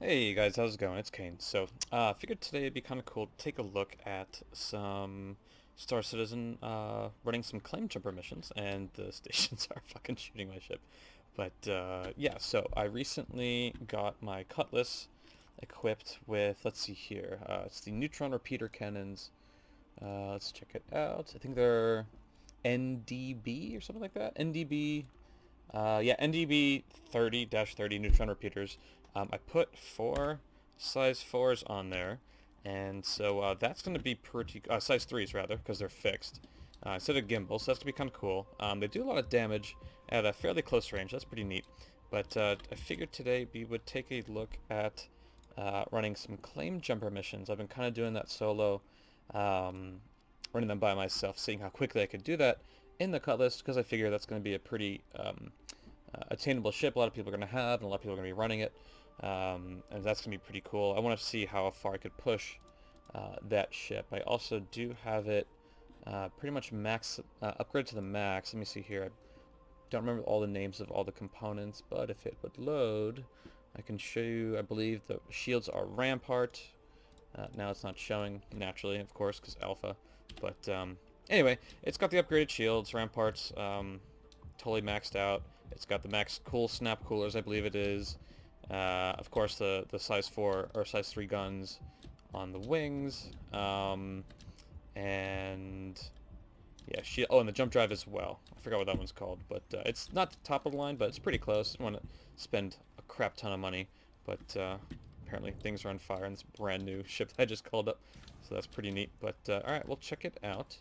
Hey guys, how's it going? It's Kane. So, figured today it'd be kind of cool to take a look at some Star Citizen running some Claimjumper missions, and the stations are fucking shooting my ship. But yeah, so I recently got my Cutlass equipped with, let's see here, it's the neutron repeater cannons. Let's check it out. I think they're NDB or something like that. NDB yeah, NDB 30-30 neutron repeaters. I put four size 4s on there, and so that's going to be pretty... size 3s, rather, because they're fixed. Instead of gimbal, so that's going to be kind of cool. They do a lot of damage at a fairly close range. That's pretty neat. But I figured today we would take a look at running some Claimjumper missions. I've been kind of doing that solo, running them by myself, seeing how quickly I could do that in the Cutlass, because I figure that's going to be a pretty attainable ship a lot of people are going to have, and a lot of people are going to be running it, and that's going to be pretty cool. I want to see how far I could push that ship. I also do have it pretty much max upgraded to the max. Let me see here. I don't remember all the names of all the components, but if it would load, I can show you. I believe the shields are Rampart. Now it's not showing naturally, of course, because alpha. But anyway, it's got the upgraded shields, Ramparts, totally maxed out. It's got the max cool snap coolers, I believe it is. Of course, the size 4 or size 3 guns on the wings, and yeah, oh, and the jump drive as well. I forgot what that one's called, but it's not the top of the line, but it's pretty close. I don't want to spend a crap ton of money, but apparently things are on fire in this brand new ship that I just called up, so that's pretty neat. But all right, we'll check it out.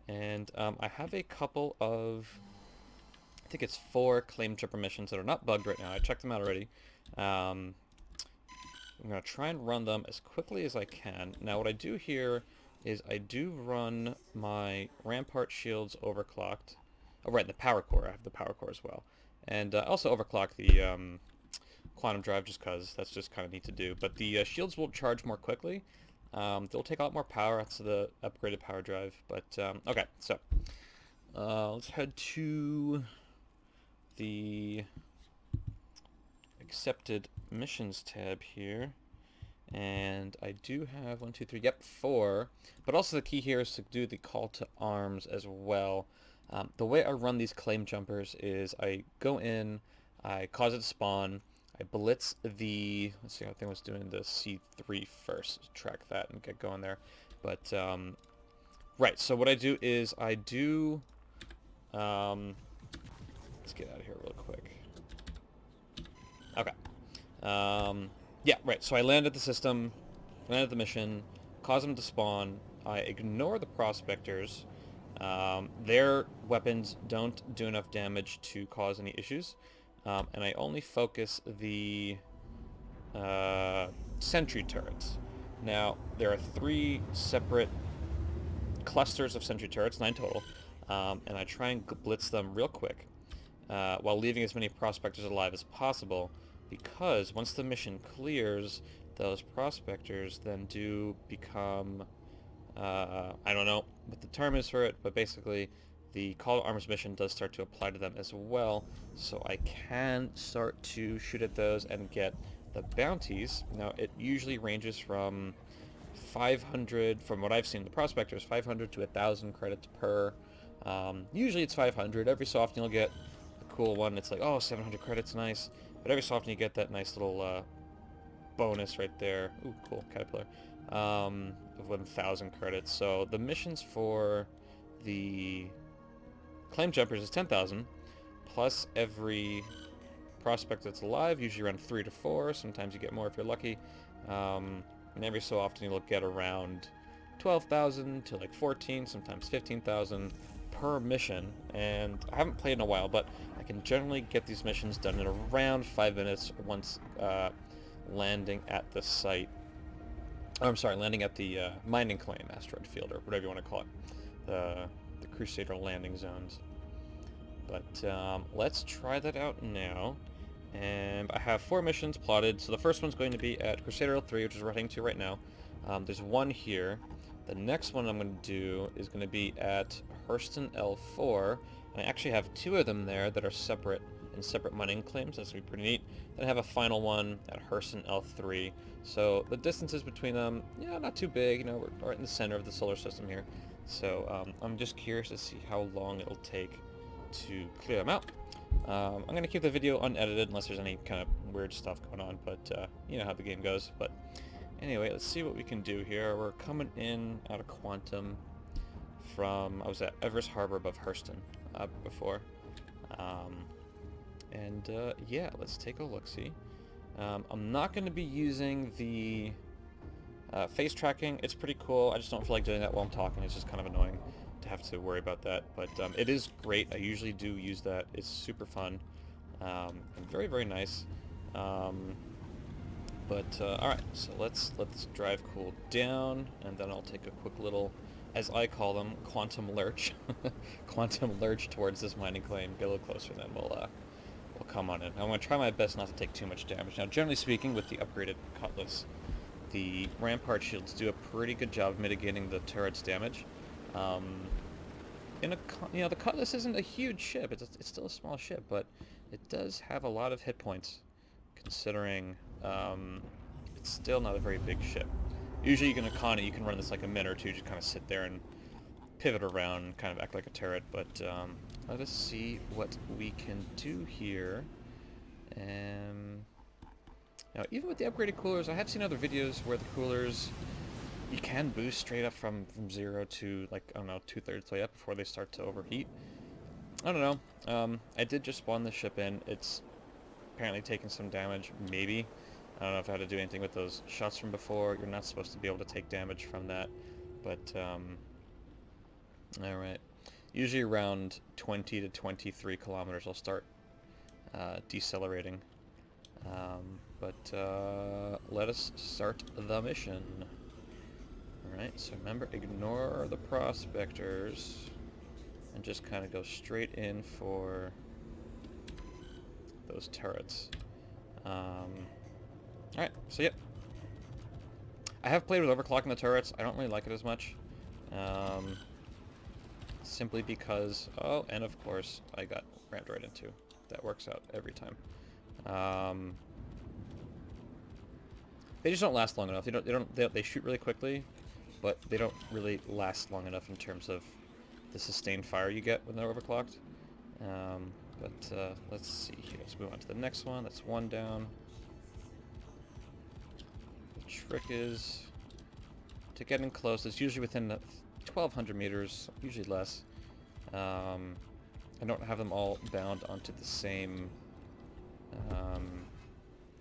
And I have a couple of, I think it's 4 Claimjumper missions that are not bugged right now. I checked them out already. I'm going to try and run them as quickly as I can. Now what I do here is I do run my Rampart shields overclocked. Oh right, the power core. I have the power core as well. And I also overclock the quantum drive just because that's just kind of neat to do. But the shields will charge more quickly. They'll take a lot more power. That's the upgraded power drive. But okay, so let's head to the accepted missions tab here, and I do have 1, 2, 3, yep, 4, but also the key here is to do the call to arms as well. The way I run these claim jumpers is I go in, I cause it to spawn, I blitz the, let's see, I think I was doing the C3 first, track that and get going there, but right, so what I do is I do, let's get out of here real quick. Okay. Yeah, right. So I landed the system, landed the mission, cause them to spawn. I ignore the prospectors. Their weapons don't do enough damage to cause any issues. And I only focus the sentry turrets. Now, there are 3 separate clusters of sentry turrets, 9 total, and I try and blitz them real quick while leaving as many prospectors alive as possible, because once the mission clears, those prospectors then do become, I don't know what the term is for it, but basically the Call to Arms mission does start to apply to them as well, so I can start to shoot at those and get the bounties. Now, it usually ranges from 500, from what I've seen, the prospectors, 500 to 1,000 credits per. Usually it's 500. Every so often you'll get a cool one. It's like, oh, 700 credits, nice. But every so often you get that nice little bonus right there. Ooh, cool, Caterpillar. Of 1,000 credits. So the missions for the claim jumpers is 10,000, plus every prospect that's alive, usually around 3 to 4. Sometimes you get more if you're lucky. And every so often you'll get around 12,000 to like 14, sometimes 15,000 per mission. And I haven't played in a while, but I can generally get these missions done in around 5 minutes once landing at the site. Oh, I'm sorry, landing at the mining claim asteroid field, or whatever you want to call it, the Crusader landing zones. But let's try that out now. And I have 4 missions plotted. So the first one's going to be at Crusader L3, which is we're heading to right now. There's one here. The next one I'm going to do is going to be at Hurston L4. And I actually have 2 of them there that are separate in separate mining claims. That's going to be pretty neat. Then I have a final one at Hurston L3. So the distances between them, yeah, not too big. You know, we're right in the center of the solar system here. So I'm just curious to see how long it'll take to clear them out. I'm going to keep the video unedited unless there's any kind of weird stuff going on, but you know how the game goes. But anyway, let's see what we can do here. We're coming in out of Quantum from, I was at Everest Harbor above Hurston before. Yeah, let's take a look-see. I'm not going to be using the face tracking. It's pretty cool. I just don't feel like doing that while I'm talking. It's just kind of annoying to have to worry about that. But it is great. I usually do use that. It's super fun and very, very nice. Alright, so let's drive cool down, and then I'll take a quick little, as I call them, quantum lurch. Quantum lurch towards this mining claim. Get a little closer, then we'll come on in. I'm going to try my best not to take too much damage. Now, generally speaking, with the upgraded Cutlass, the rampart shields do a pretty good job of mitigating the turret's damage. You know, the Cutlass isn't a huge ship. It's still a small ship, but it does have a lot of hit points, considering it's still not a very big ship. Usually you can con it, you can run this like a minute or two, just kind of sit there and pivot around and kind of act like a turret, but let us see what we can do here. Now, even with the upgraded coolers, I have seen other videos where the coolers, you can boost straight up from 0 to, like, I don't know, 2/3 the way up before they start to overheat. I don't know. I did just spawn the ship in. It's apparently taken some damage, maybe. I don't know if I had to do anything with those shots from before. You're not supposed to be able to take damage from that, but, alright. Usually around 20 to 23 kilometers I'll start decelerating. Let us start the mission. Alright, so remember, ignore the prospectors and just kind of go straight in for those turrets. Alright, so yep. I have played with overclocking the turrets. I don't really like it as much. Simply because, oh, and of course, I got rammed right into. That works out every time. They just don't last long enough. They shoot really quickly, but they don't really last long enough in terms of the sustained fire you get when they're overclocked. Let's see here. Let's move on to the next one. That's one down. The trick is to get in close. It's usually within 1,200 meters, usually less. I don't have them all bound onto the same...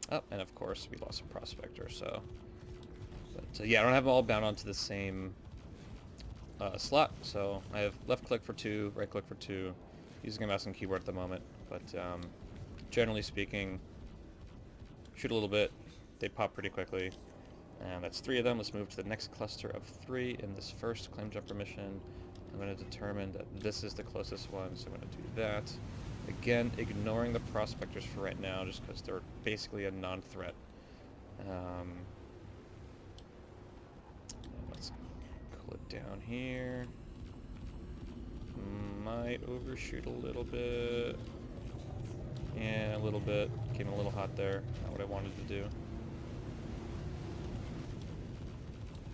Oh, and of course we lost a prospector, so... But yeah, I don't have them all bound onto the same slot, so I have left click for 2, right click for 2, using a mouse and keyboard at the moment, but generally speaking, shoot a little bit, they pop pretty quickly, and that's 3 of them. Let's move to the next cluster of 3 in this first Claimjumper mission. I'm going to determine that this is the closest one, so I'm going to do that. Again, ignoring the prospectors for right now, just because they're basically a non-threat. Let's cool it down here. Might overshoot a little bit. Yeah, a little bit. Came a little hot there. Not what I wanted to do.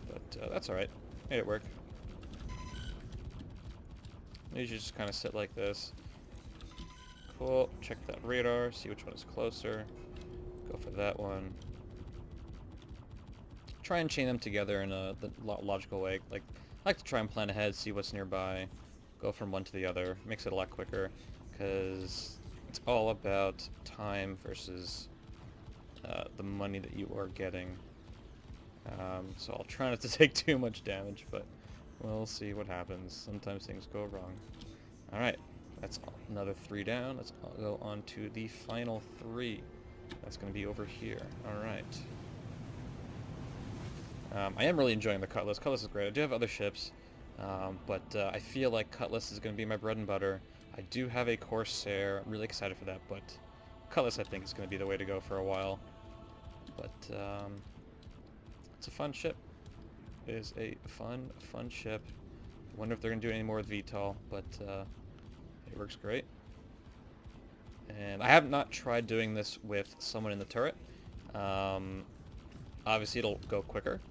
But that's alright. Made it work. You should just kind of sit like this. Cool. Check that radar. See which one is closer. Go for that one. Try and chain them together in a logical way. Like, I like to try and plan ahead, see what's nearby. Go from one to the other. Makes it a lot quicker. Because it's all about time versus the money that you are getting. So I'll try not to take too much damage, but we'll see what happens. Sometimes things go wrong. Alright, that's another 3 down. Let's go on to the final 3. That's going to be over here. Alright. I am really enjoying the Cutlass. Cutlass is great. I do have other ships, but I feel like Cutlass is going to be my bread and butter. I do have a Corsair. I'm really excited for that, but Cutlass I think is going to be the way to go for a while. But it's a fun ship. It is a fun ship. I wonder if they're going to do any more with VTOL, but it works great. And I have not tried doing this with someone in the turret. Obviously it'll go quicker,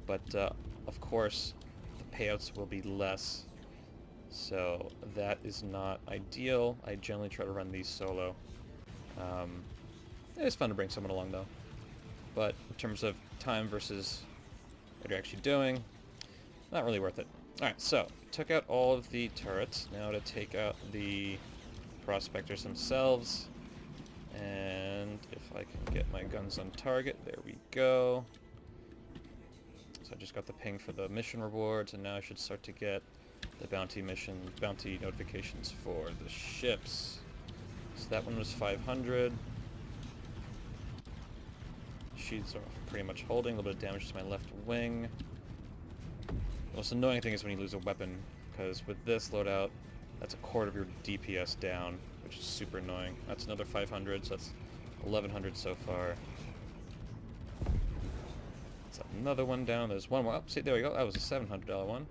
but of course the payouts will be less. So that is not ideal. I generally try to run these solo. It's fun to bring someone along though. But in terms of time versus what you're actually doing, not really worth it. Alright, so took out all of the turrets. Now to take out the prospectors themselves. And if I can get my guns on target, there we go. So I just got the ping for the mission rewards, and now I should start to get the bounty notifications for the ships. So that one was 500. Sheets are pretty much holding, a little bit of damage to my left wing. The most annoying thing is when you lose a weapon, because with this loadout, that's a quarter of your DPS down, which is super annoying. That's another 500, so that's 1100 so far. That's another one down. There's one more. Oh, see, there we go. That was a $700 one.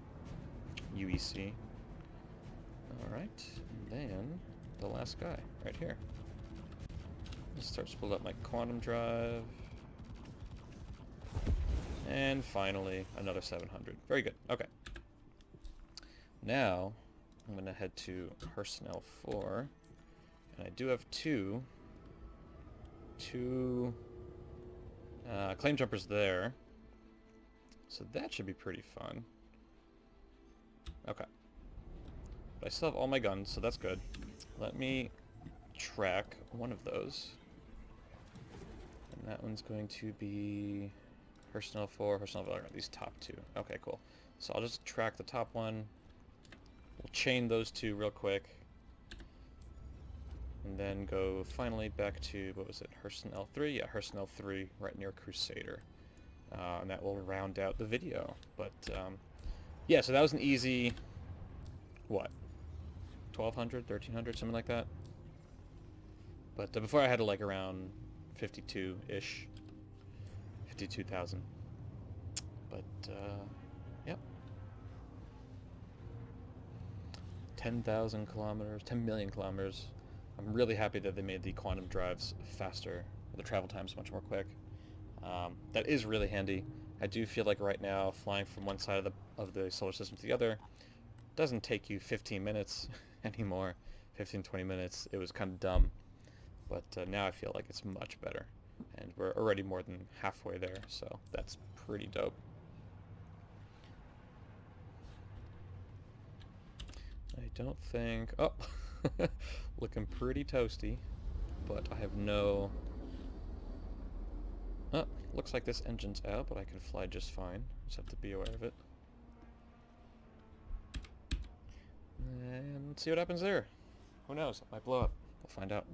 UEC. Alright, and then the last guy, right here. Let's start to build up my quantum drive. And finally, another 700. Very good. Okay. Now, I'm going to head to Personnel 4. And I do have two Claimjumpers there. So that should be pretty fun. Okay. But I still have all my guns, so that's good. Let me track one of those. And that one's going to be Personnel 4, Personnel 4, these top two. Okay, cool. So I'll just track the top one. We'll chain those two real quick. And then go finally back to, what was it, Personnel 3? Yeah, Personnel 3, right near Crusader. And that will round out the video. But, yeah, so that was an easy, what, 1,200, 1,300, something like that? But before I had to, like, around 52-ish. 52,000. But, yep. 10,000 kilometers, 10 million kilometers. I'm really happy that they made the quantum drives faster. The travel time's much more quick. That is really handy. I do feel like right now, flying from one side of the solar system to the other doesn't take you 15 minutes anymore. 15, 20 minutes. It was kind of dumb. But now I feel like it's much better. And we're already more than halfway there, so that's pretty dope. I don't think... Oh! Looking pretty toasty, but I have no... Oh, looks like this engine's out, but I can fly just fine. Just have to be aware of it. And let's see what happens there. Who knows? It might blow up. We'll find out.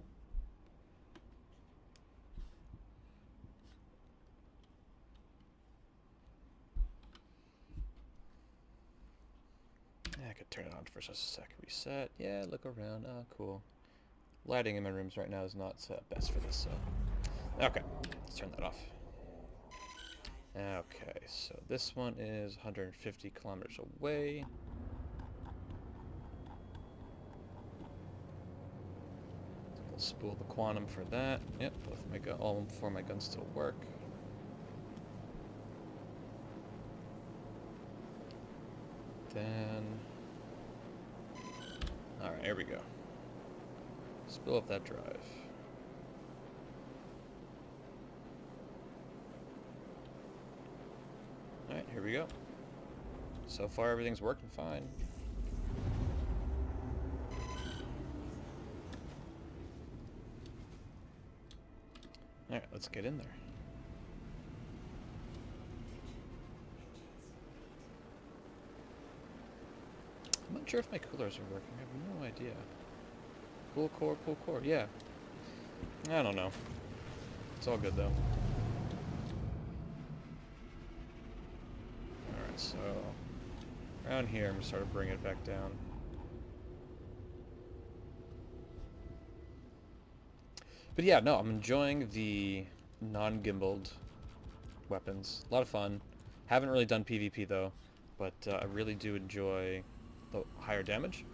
I could turn it on for just a sec. Reset. Yeah, look around. Oh, cool. Lighting in my rooms right now is not best for this, so... Okay, let's turn that off. Okay, so this one is 150 kilometers away. We'll spool the quantum for that. Yep, all 4 of my guns still work. Then... Alright, here we go. Spool up that drive. Alright, here we go. So far everything's working fine. Alright, let's get in there. I'm not sure if my coolers are working. I have no idea. Pull core, yeah. I don't know. It's all good though. Alright, so around here I'm gonna start to bring it back down. But yeah, no, I'm enjoying the non-gimbaled weapons. A lot of fun. Haven't really done PvP though, but I really do enjoy the higher damage.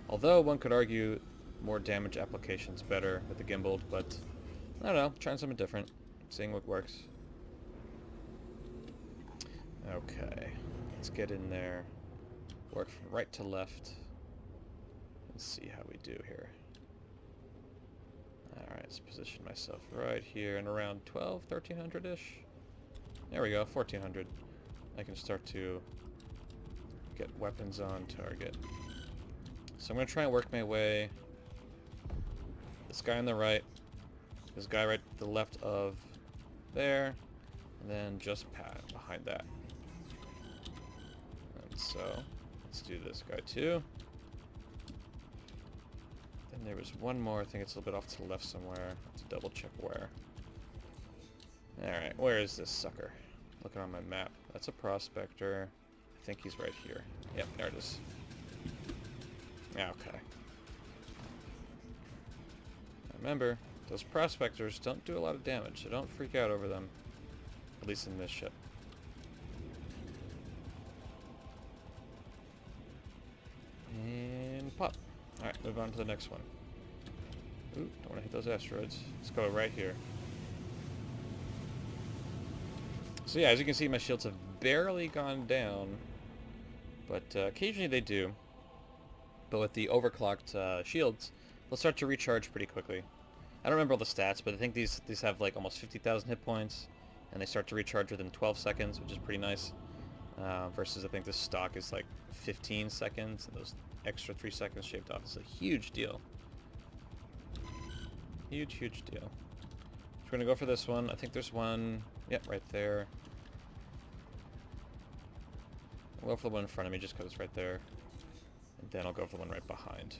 Although one could argue more damage application's better with the gimbaled, but I don't know, trying something different, seeing what works. Okay, let's get in there, work from right to left, and see how we do here. Alright, let's position myself right here and around 1300-ish. There we go, 1400. I can start to get weapons on target. So I'm going to try and work my way. This guy on the right, this guy right to the left of there, and then just behind that. And so, let's do this guy too. Then there was one more, I think it's a little bit off to the left somewhere. To double check where. Alright, where is this sucker? Looking on my map. That's a prospector. I think he's right here. Yep, there it is. Yeah, okay. Remember, those prospectors don't do a lot of damage, so don't freak out over them. At least in this ship. And pop. Alright, move on to the next one. Ooh, don't want to hit those asteroids. Let's go right here. So yeah, as you can see, my shields have barely gone down. But occasionally they do. But with the overclocked shields, they'll start to recharge pretty quickly. I don't remember all the stats, but I think these have like almost 50,000 hit points. And they start to recharge within 12 seconds, which is pretty nice. Versus I think this stock is like 15 seconds. And those extra 3 seconds shaved off is a huge deal. Huge, huge deal. So we're going to go for this one. I think there's one, yep, right there. I'll go for the one in front of me just because it's right there. And then I'll go for the one right behind.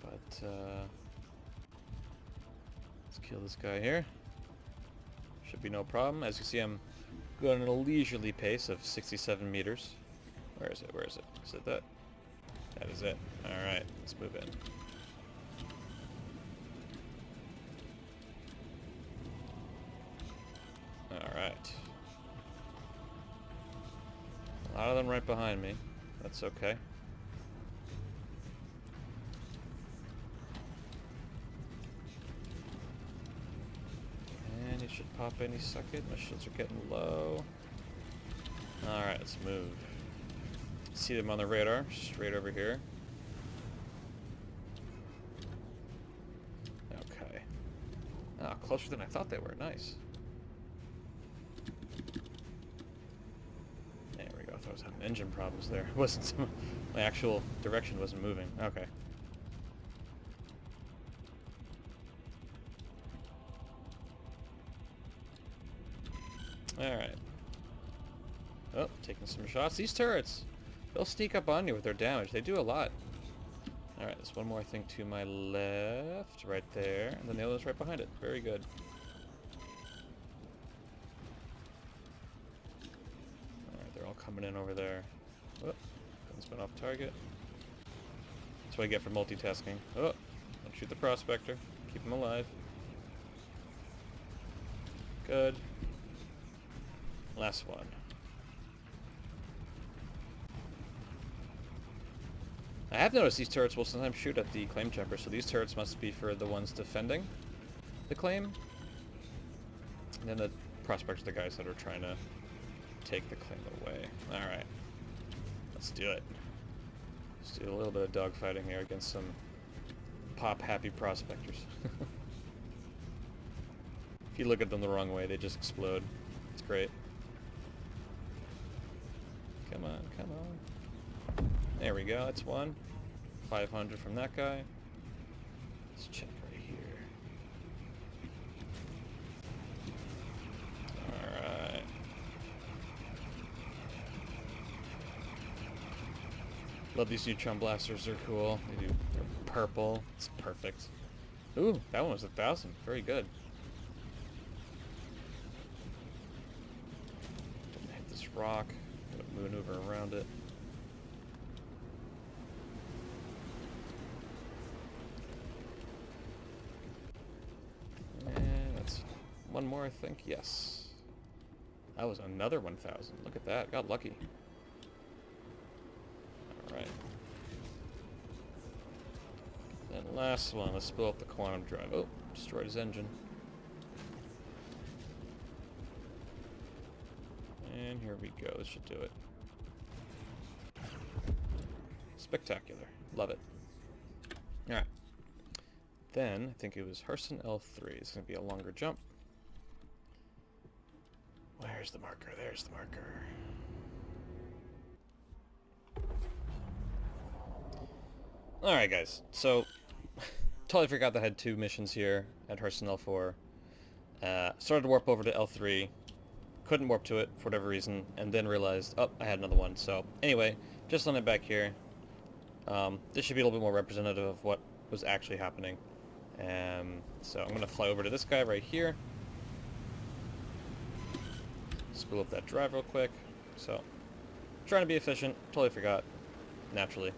But, let's kill this guy here. Should be no problem. As you see, I'm going at a leisurely pace of 67 meters. Where is it? Where is it? Is it that? That is it. Alright, let's move in. Alright. A lot of them right behind me. That's okay. And he should pop any second. My shields are getting low. Alright, let's move. See them on the radar, straight over here. Okay. Ah, closer than I thought they were. Nice. There we go. I thought I was having engine problems there. It wasn't. My actual direction wasn't moving. Okay. Alright. Oh, taking some shots. These turrets! They'll sneak up on you with their damage. They do a lot. Alright, there's one more thing to my left. Right there. And then the other one's right behind it. Very good. Alright, they're all coming in over there. Oh, one's been off target. That's what I get for multitasking. Oh, don't shoot the prospector. Keep him alive. Good. Last one. I have noticed these turrets will sometimes shoot at the claimjumper, so these turrets must be for the ones defending the claim. And then the prospectors are the guys that are trying to take the claim away. Alright. Let's do it. Let's do a little bit of dogfighting here against some pop-happy prospectors. If you look at them the wrong way, they just explode. It's great. Come on, come on. There we go, that's one. 500 from that guy. Let's check right here. Alright. Love these neutron blasters, they're cool. They're purple. It's perfect. Ooh, that one was 1,000. Very good. Don't hit this rock. Gotta maneuver around it. And that's one more, I think. Yes. That was another 1,000. Look at that. Got lucky. Alright. Then last one, let's blow up the quantum drive. Oh, destroyed his engine. And here we go, this should do it. Spectacular. Love it. Alright. Then, I think it was Hurston L3. It's going to be a longer jump. Where's the marker? There's the marker. Alright guys, so totally forgot that I had 2 missions here at Hurston L4. Started to warp over to L3. Couldn't warp to it for whatever reason, and then realized, oh, I had another one. So anyway, just on it back here. This should be a little bit more representative of what was actually happening. So I'm going to fly over to this guy right here. Spool up that drive real quick. So, trying to be efficient. Totally forgot. Naturally.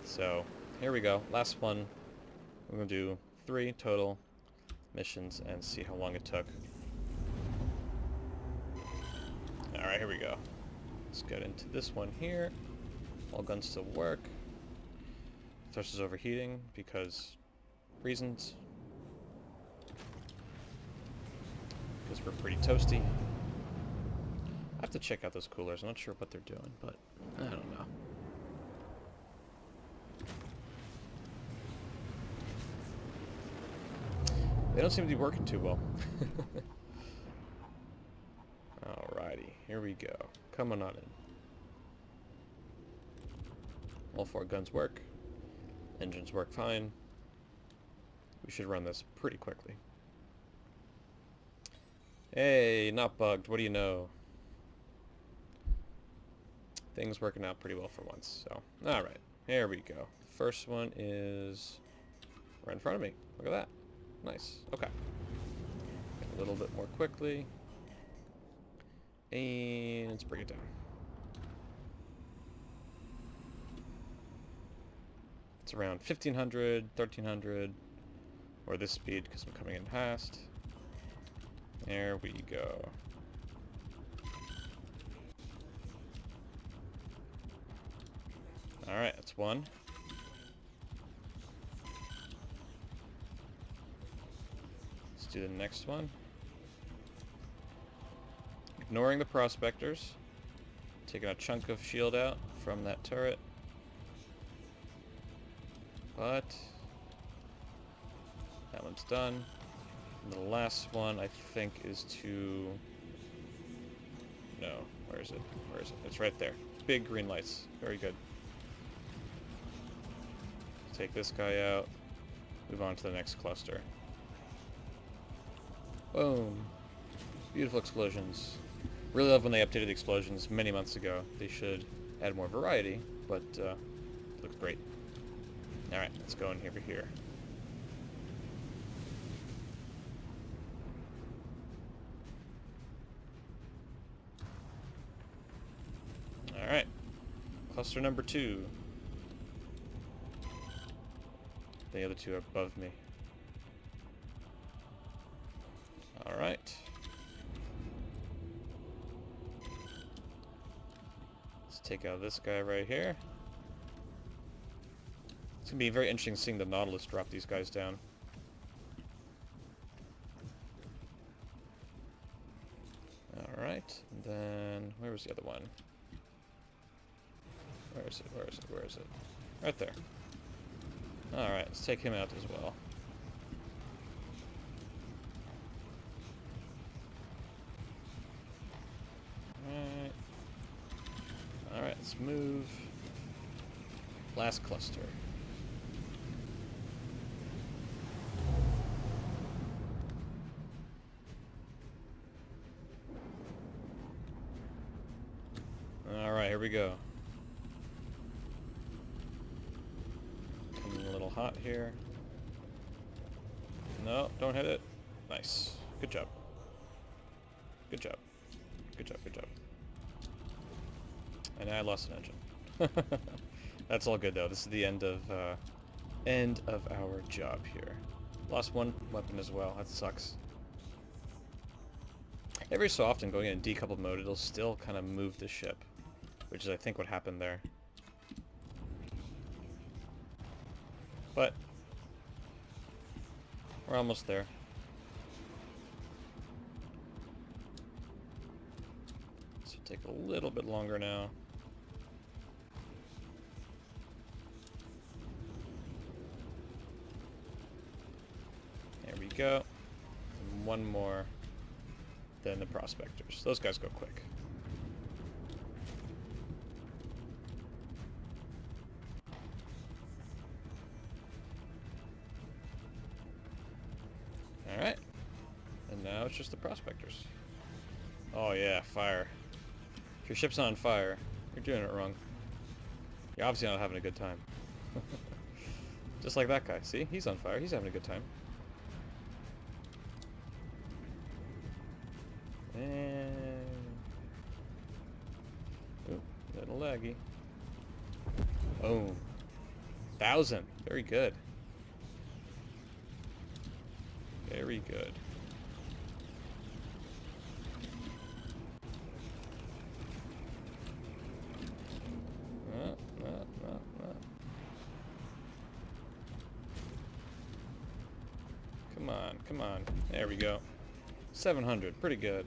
So, here we go. Last one. We're going to do 3 total missions and see how long it took. Alright, here we go. Let's get into this one here. All guns still work. Thrust is overheating because reasons. Because we're pretty toasty. I have to check out those coolers. I'm not sure what they're doing, but I don't know. They don't seem to be working too well. Alrighty, here we go. Coming on in. All 4 guns work. Engines work fine. We should run this pretty quickly. Hey, not bugged. What do you know? Things working out pretty well for once. So, alright. Here we go. First one is right in front of me. Look at that. Nice. Okay. A little bit more quickly. And let's bring it down. It's around 1500, 1300, or this speed because I'm coming in fast. There we go. Alright, that's one. Let's do the next one. Ignoring the prospectors. Taking a chunk of shield out from that turret. But that one's done. And the last one, I think, is to... No, where is it? Where is it? It's right there. Big green lights. Very good. Take this guy out. Move on to the next cluster. Boom. Beautiful explosions. Really love when they updated the explosions many months ago. They should add more variety, but it looks great. Alright, let's go in over here. Alright. Cluster number 2. The other 2 are above me. Alright. Let's take out this guy right here. It's going to be very interesting seeing the Nautilus drop these guys down. Alright, and then where was the other one? Where is it? Where is it? Where is it? Right there. Alright, let's take him out as well. Alright. Alright, let's move. Last cluster. Alright, here we go. Coming a little hot here. No, don't hit it. Nice. Good job. Good job. Good job, good job. And I lost an engine. That's all good though. This is the end of our job here. Lost one weapon as well. That sucks. Every so often, going in decoupled mode, it'll still kind of move the ship, which is, I think, what happened there. But we're almost there. This will take a little bit longer now. There we go. And one more. Then the prospectors. Those guys go quick. Alright. And now it's just the prospectors. Oh yeah, fire. If your ship's not on fire, you're doing it wrong. You're obviously not having a good time. Just like that guy. See? He's on fire. He's having a good time. And... Oop, a little laggy. Boom. 1,000. Very good. Very good. Come on, come on. There we go. 700. Pretty good.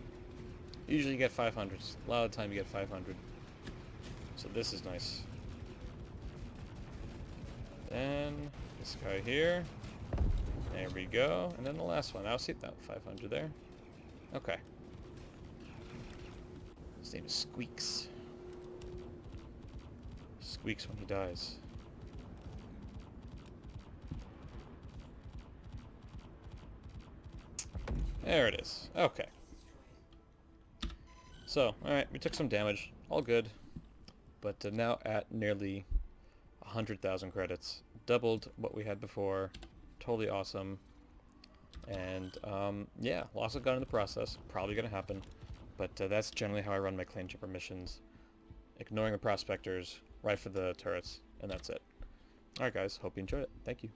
Usually you get 500s. A lot of the time you get 500. So this is nice. Then this guy here. There we go. And then the last one. I'll see that 500 there. Okay. His name is Squeaks. Squeaks when he dies. There it is. Okay. So, alright, we took some damage. All good. But now at nearly 100,000 credits. Doubled what we had before. Totally awesome. And, yeah, loss of gun in the process. Probably going to happen. But that's generally how I run my Claimjumper missions. Ignoring the prospectors, right for the turrets, and that's it. Alright guys, hope you enjoyed it. Thank you.